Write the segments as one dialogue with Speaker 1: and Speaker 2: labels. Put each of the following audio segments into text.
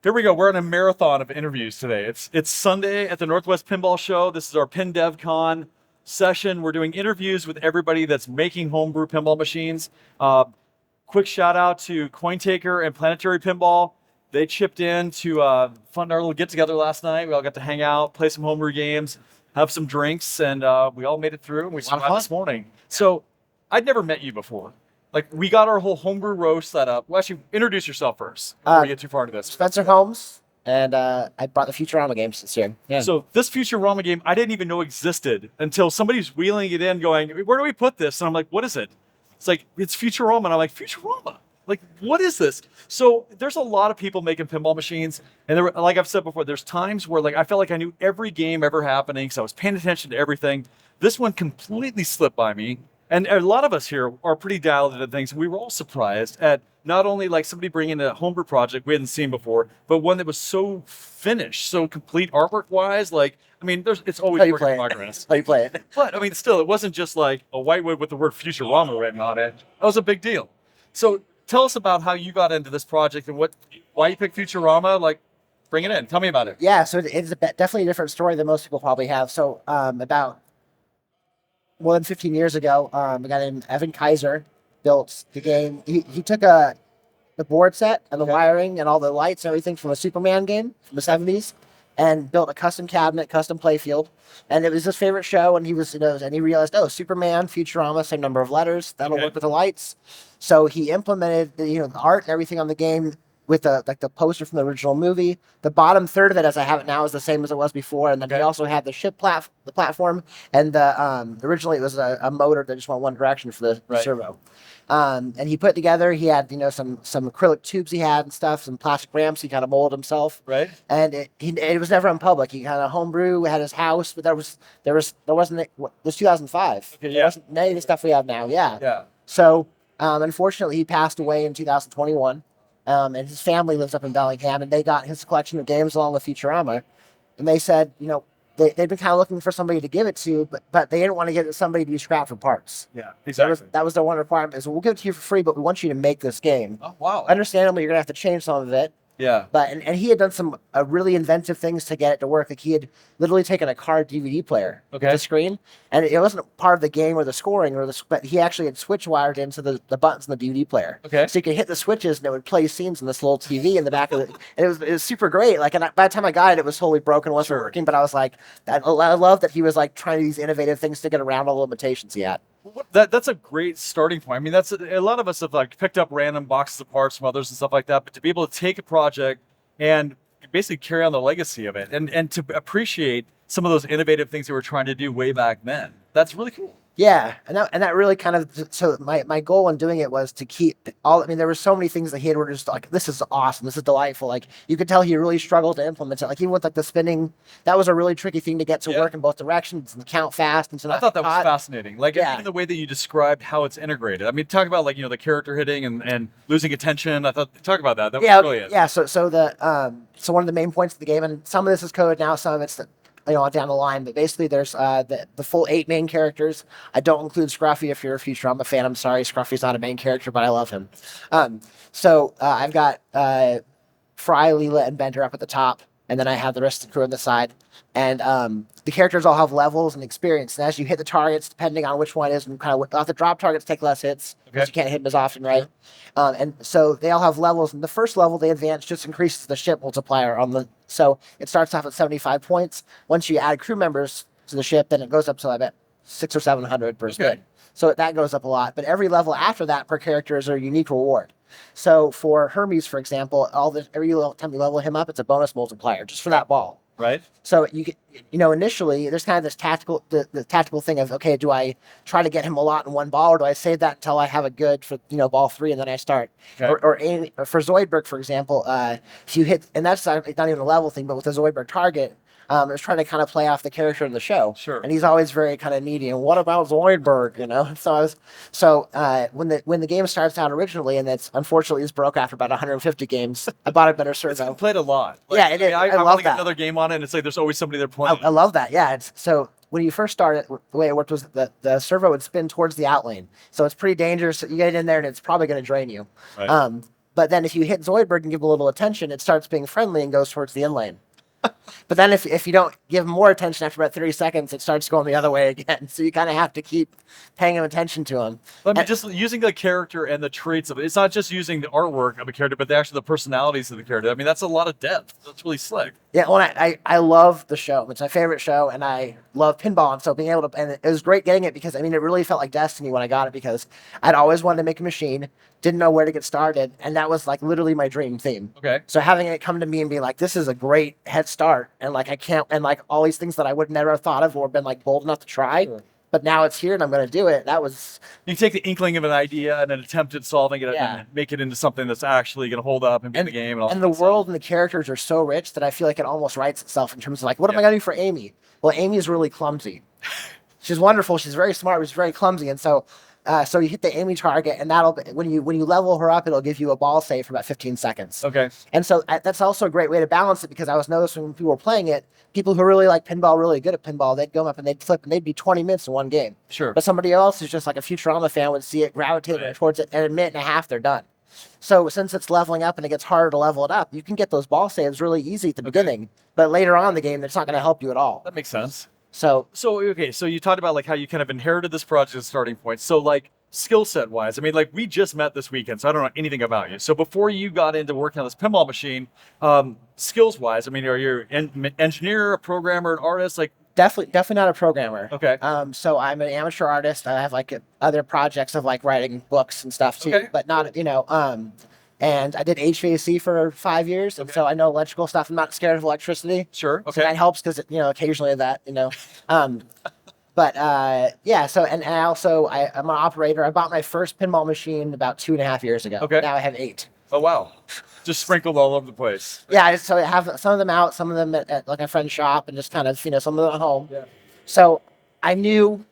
Speaker 1: Here we go. We're on a marathon of interviews today. It's Sunday at the Northwest Pinball Show. This is our PinDevCon session. We're doing interviews with everybody that's making homebrew pinball machines. Quick shout out to CoinTaker and Planetary Pinball. They chipped in to fund our little get together last night. We all got to hang out, play some homebrew games, have some drinks, and we all made it through. And we survived this morning. So I'd never met you before. Like, we got our whole homebrew roast set up. Well, actually, introduce yourself first before we get too far into this.
Speaker 2: Spencer Holmes, and I brought the Futurama games this year.
Speaker 1: Yeah. So this Futurama game, I didn't even know existed until somebody's wheeling it in going, where do we put this? And I'm like, what is it? It's like, it's Futurama. And I'm like, Futurama? Like, what is this? So there's a lot of people making pinball machines. And there, like I've said before, there's times where like I felt like I knew every game ever happening because I was paying attention to everything. This one completely slipped by me. And a lot of us here are pretty dialed into things. We were all surprised at not only like somebody bringing a homebrew project we hadn't seen before, but one that was so finished, so complete artwork-wise. Like, I mean, it's always work in progress.
Speaker 2: How you play it.
Speaker 1: But, I mean, still, it wasn't just like a whitewood with the word Futurama written on it. That was a big deal. So tell us about how you got into this project and why you picked Futurama. Like, bring it in. Tell me about it.
Speaker 2: Yeah, so it's definitely a different story than most people probably have. So about more than 15 years ago, a guy named Evan Kaiser built the game. He took the board set and the wiring and all the lights and everything from a Superman game from the 70s and built a custom cabinet, custom playfield. And it was his favorite show. And he was, and he realized, Superman, Futurama, same number of letters. That'll work with the lights. So he implemented the art and everything on the game with the poster from the original movie. The bottom third of it, as I have it now, is the same as it was before. And then he also had the ship the platform, and originally it was a motor that just went one direction for the servo. And he put together. He had some acrylic tubes he had and stuff, some plastic ramps he kind of molded himself.
Speaker 1: Right.
Speaker 2: And it was never in public. He kind of homebrew, had his house, but there wasn't. It was 2005.
Speaker 1: Okay,
Speaker 2: there wasn't any of the stuff we have now. Yeah.
Speaker 1: Yeah.
Speaker 2: So unfortunately, he passed away in 2021. And his family lives up in Bellingham, and they got his collection of games along with Futurama. And they said, they'd been kind of looking for somebody to give it to, but they didn't want to give it to somebody to be scrapped for parts.
Speaker 1: Yeah, exactly.
Speaker 2: That was their one requirement, is we'll give it to you for free, but we want you to make this game.
Speaker 1: Oh, wow.
Speaker 2: Understandably, you're going to have to change some of it.
Speaker 1: Yeah.
Speaker 2: But and he had done some really inventive things to get it to work. Like, he had literally taken a card DVD player with the screen, and it wasn't part of the game or the scoring but he actually had switch wired into the buttons in the DVD player.
Speaker 1: Okay.
Speaker 2: So you could hit the switches and it would play scenes in this little TV in the back of it. And it was super great. Like, and by the time I got it, it was totally broken, wasn't working. But I was like, I love that he was like trying these innovative things to get around all the limitations he had.
Speaker 1: That's a great starting point. I mean, that's a lot of us have like picked up random boxes of parts from others and stuff like that, but to be able to take a project and basically carry on the legacy of it and to appreciate some of those innovative things they were trying to do way back then, that's really cool.
Speaker 2: Yeah, and that really kind of, so my goal in doing it was to keep there were so many things that he had were just like, this is awesome, this is delightful. Like, you could tell he really struggled to implement it. Like, even with like the spinning, that was a really tricky thing to get to work in both directions and count fast. And so
Speaker 1: I thought that was fascinating. Like, even the way that you described how it's integrated. I mean, talk about like, the character hitting and losing attention. Talk about that. That was brilliant.
Speaker 2: Yeah, so so one of the main points of the game, and some of this is code now, some of it's down the line, but basically there's the full 8 main characters. I don't include Scruffy. If you're a Futurama fan, I'm sorry, Scruffy's not a main character, but I love him. So I've got Fry, Leela, and Bender up at the top, and then I have the rest of the crew on the side. And the characters all have levels and experience, and as you hit the targets, depending on which one is, and kind of the drop targets take less hits, because you can't hit them as often, right? And so they all have levels, and the first level they advance just increases the ship multiplier so it starts off at 75 points. Once you add crew members to the ship, then it goes up to about 600 or 700 per spin. So that goes up a lot. But every level after that per character is a unique reward. So for Hermes, for example, every time you level him up, it's a bonus multiplier just for that ball.
Speaker 1: Right.
Speaker 2: So you get, initially there's kind of this the tactical thing of, okay, do I try to get him a lot in one ball, or do I save that until I have a good for ball 3 and then I start? Okay. Or for Zoidberg, for example, if you hit, and that's not even a level thing, but with the Zoidberg target, I was trying to kind of play off the character in the show.
Speaker 1: Sure. And
Speaker 2: he's always very kind of needy. And what about Zoidberg? So when the game starts out originally, and that's unfortunately it's broke after about 150 games, I bought a better servo.
Speaker 1: It's played a lot.
Speaker 2: Like, yeah, it is. I love that.
Speaker 1: Another game on it, and it's like there's always somebody there playing.
Speaker 2: I love that. Yeah. So when you first started, the way it worked was the servo would spin towards the out lane. So it's pretty dangerous. You get in there, and it's probably going to drain you.
Speaker 1: Right.
Speaker 2: But then if you hit Zoidberg and give a little attention, it starts being friendly and goes towards the in lane. But then if you don't give more attention after about 30 seconds, it starts going the other way again. So you kind of have to keep paying attention to him.
Speaker 1: I mean, just using the character and the traits of it. It's not just using the artwork of a character, but actually the personalities of the character. I mean, that's a lot of depth. That's really slick.
Speaker 2: Yeah, well, I love the show. It's my favorite show, and I love pinball. And so being able to, and it was great getting it because, I mean, it really felt like destiny when I got it because I'd always wanted to make a machine, didn't know where to get started, and that was like literally my dream theme.
Speaker 1: Okay.
Speaker 2: So having it come to me and be like, this is a great head start, and like I can't, and like all these things that I would never have thought of or been like bold enough to try,
Speaker 1: Sure.
Speaker 2: but now it's here and I'm going to do it. That was,
Speaker 1: You take the inkling of an idea and then attempt at solving it
Speaker 2: Yeah.
Speaker 1: and make it into something that's actually going to hold up and be in the game. And all
Speaker 2: and
Speaker 1: that
Speaker 2: the
Speaker 1: stuff.
Speaker 2: world and the characters are so rich that I feel like it almost writes itself in terms of like, what am I going to do for Amy? Well, Amy's really clumsy. She's wonderful. She's very smart, but she's very clumsy. And so, so you hit the Amy target, and that'll when you level her up, it'll give you a ball save for about 15 seconds.
Speaker 1: Okay.
Speaker 2: And so that's also a great way to balance it because I was noticing when people were playing it, people who really like pinball, really good at pinball, they'd go up and they'd flip and they'd be 20 minutes in one game.
Speaker 1: Sure.
Speaker 2: But somebody else who's just like a Futurama fan would see it, gravitate
Speaker 1: Right.
Speaker 2: towards it, and in a minute and a half they're done. So since it's leveling up and it gets harder to level it up, you can get those ball saves really easy at the beginning, but later on in the game, it's not going to help you at all.
Speaker 1: That makes sense.
Speaker 2: So
Speaker 1: Okay, so you talked about like how you kind of inherited this project as a starting point. So like skill set wise, I mean, like we just met this weekend, so I don't know anything about you. So before you got into working on this pinball machine, skills wise, I mean, are you an engineer, a programmer, an artist? Like,
Speaker 2: definitely not a programmer.
Speaker 1: okay,
Speaker 2: So I'm an amateur artist. I have like other projects of like writing books and stuff too,
Speaker 1: Okay.
Speaker 2: but not, and I did HVAC for 5 years. And
Speaker 1: Okay.
Speaker 2: so I know electrical stuff. I'm not scared of electricity.
Speaker 1: sure,
Speaker 2: So that
Speaker 1: okay,
Speaker 2: helps because, occasionally but yeah, so, and I also, I'm an operator. I bought my first pinball machine about 2.5 years ago.
Speaker 1: Okay.
Speaker 2: Now I have 8.
Speaker 1: oh wow, just sprinkled all over the place.
Speaker 2: Yeah, so I have some of them out, some of them at like a friend's shop, and just kind of, some of them at home.
Speaker 1: Yeah.
Speaker 2: So I knew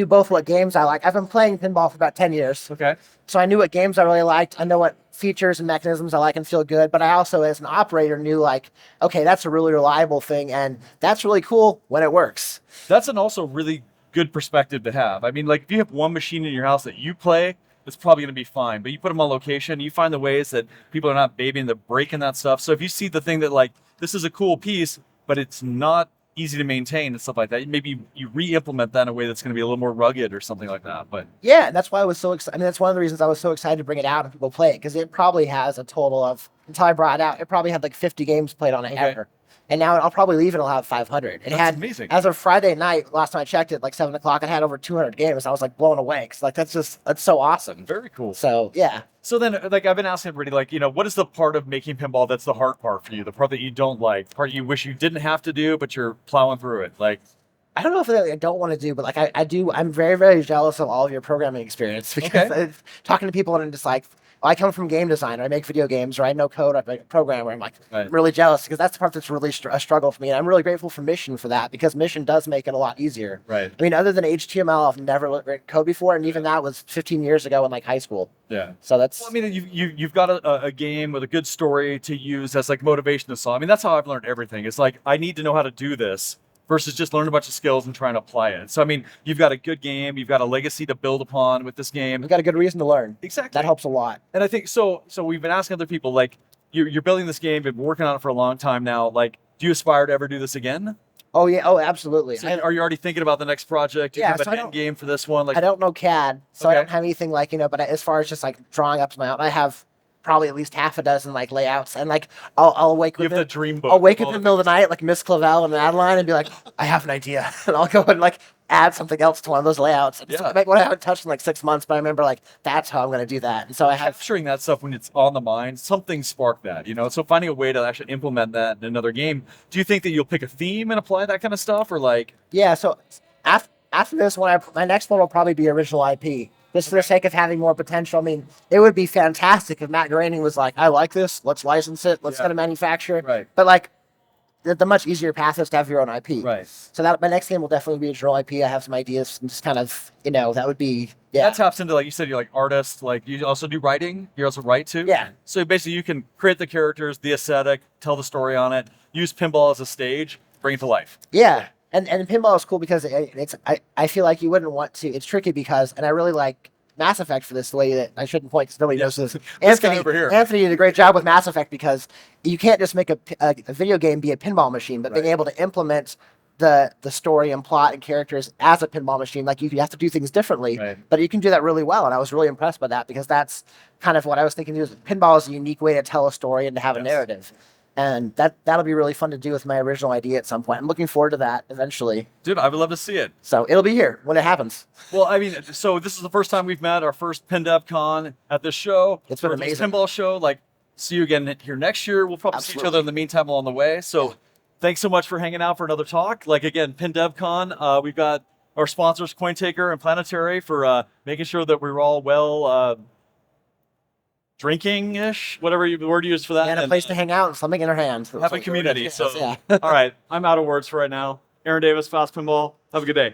Speaker 2: both what games I like. I've been playing pinball for about 10 years.
Speaker 1: Okay,
Speaker 2: So I knew what games I really liked. I know what features and mechanisms I like and feel good. But I also, as an operator, knew like, okay, that's a really reliable thing. And that's really cool when it works.
Speaker 1: that's an also really good perspective to have. I mean, like if you have one machine in your house that you play, it's probably going to be fine. But you put them on location, you find the ways that people are not babying, they're breaking that stuff. So if you see the thing that like this is a cool piece, but it's not easy to maintain and stuff like that, maybe you re-implement that in a way that's going to be a little more rugged or something like that. But
Speaker 2: Yeah, that's why I was so excited. I mean, that's one of the reasons I was so excited to bring it out and people play it, because it probably has a total of, until I brought it out, it probably had like 50 games played on it
Speaker 1: Okay.
Speaker 2: ever. And now I'll probably leave it, it'll have 500. It
Speaker 1: That's
Speaker 2: had,
Speaker 1: amazing.
Speaker 2: as of Friday night, last time I checked it, like 7 o'clock, it had over 200 games. I was like blown away, because like that's so awesome.
Speaker 1: very cool.
Speaker 2: So yeah.
Speaker 1: So then, like, I've been asking everybody, like, what is the part of making pinball that's the hard part for you? The part that you don't like, the part you wish you didn't have to do, but you're plowing through it. Like,
Speaker 2: I don't know if I don't want to do, but like I do. I'm very, very jealous of all of your programming experience because
Speaker 1: Okay.
Speaker 2: talking to people and I'm just like, I come from game design, or I make video games, or I know code, I'm a programmer. I'm like
Speaker 1: Right.
Speaker 2: really jealous because that's the part that's really a struggle for me. And I'm really grateful for Mission for that, because Mission does make it a lot easier.
Speaker 1: right.
Speaker 2: I mean, other than HTML, I've never written code before, and even that was 15 years ago in like high school.
Speaker 1: Yeah.
Speaker 2: So that's
Speaker 1: Well, I mean, you've got a game with a good story to use as like motivation to solve. I mean, that's how I've learned everything. It's like I need to know how to do this versus just learn a bunch of skills and trying to apply it. So I mean, you've got a good game, you've got a legacy to build upon with this game.
Speaker 2: we've got a good reason to learn.
Speaker 1: Exactly.
Speaker 2: That helps a lot.
Speaker 1: And I think so. So we've been asking other people, like, you're building this game, been working on it for a long time now. Like, do you aspire to ever do this again?
Speaker 2: Oh yeah. Oh, absolutely.
Speaker 1: So are you already thinking about the next project? Do you
Speaker 2: Yeah,
Speaker 1: have
Speaker 2: so
Speaker 1: an
Speaker 2: I
Speaker 1: end
Speaker 2: don't-
Speaker 1: game for this one? Like,
Speaker 2: I don't know CAD, so I
Speaker 1: Okay.
Speaker 2: don't have anything like, but as far as just like drawing up my own, I have probably at least half a dozen like layouts, and like I'll wake
Speaker 1: you
Speaker 2: up.
Speaker 1: have the dream book.
Speaker 2: I'll wake
Speaker 1: of
Speaker 2: up
Speaker 1: all
Speaker 2: in the middle of the night like Miss Clavel and Madeline and be like, I have an idea, and I'll go and like add something else to one of those layouts. And
Speaker 1: Yeah.
Speaker 2: like what I haven't touched in like 6 months, but I remember like that's how I'm gonna do that, and so I have.
Speaker 1: capturing that stuff when it's on the mind, something sparked that, So finding a way to actually implement that in another game. Do you think that you'll pick a theme and apply that kind of stuff, or like?
Speaker 2: Yeah, so after this one, my next one will probably be original IP. Just for the sake of having more potential. I mean, it would be fantastic if Matt Groening was like, I like this, let's license it, let's
Speaker 1: Yeah.
Speaker 2: get a manufacturer.
Speaker 1: Right.
Speaker 2: But like, the much easier path is to have your own IP.
Speaker 1: Right.
Speaker 2: So that my next game will definitely be original IP. I have some ideas and just kind of, that would be, yeah.
Speaker 1: That taps into, like you said, you're like artist. Like you also do writing. You also write too.
Speaker 2: Yeah.
Speaker 1: So basically, you can create the characters, the aesthetic, tell the story on it. Use pinball as a stage, bring it to life.
Speaker 2: Yeah. And pinball is cool because I feel like you wouldn't want to, it's tricky because, and I really like Mass Effect for this, the way that I shouldn't point because nobody knows this.
Speaker 1: This guy over here.
Speaker 2: Anthony did a great job with Mass Effect because you can't just make a video game be a pinball machine, but being able to implement the story and plot and characters as a pinball machine, like you have to do things differently, but you can do that really well. And I was really impressed by that because that's kind of what I was thinking. Pinball is a unique way to tell a story and to have a narrative. And that'll be really fun to do with my original idea at some point. I'm looking forward to that eventually.
Speaker 1: Dude, I would love to see it.
Speaker 2: So it'll be here when it happens.
Speaker 1: Well, I mean, so this is the first time we've met, our first PinDevCon at this show.
Speaker 2: It's been amazing.
Speaker 1: Pinball show. Like, see you again here next year. We'll probably see each other in the meantime along the way. So thanks so much for hanging out for another talk. Like, again, PinDevCon, we've got our sponsors, CoinTaker and Planetary, for making sure that we're all well drinking-ish, whatever the word you use for that.
Speaker 2: And a place to hang out and something in our hands.
Speaker 1: Have a community. So,
Speaker 2: yeah.
Speaker 1: all right, I'm out of words for right now. Aaron Davis, Fast Pinball. Have a good day.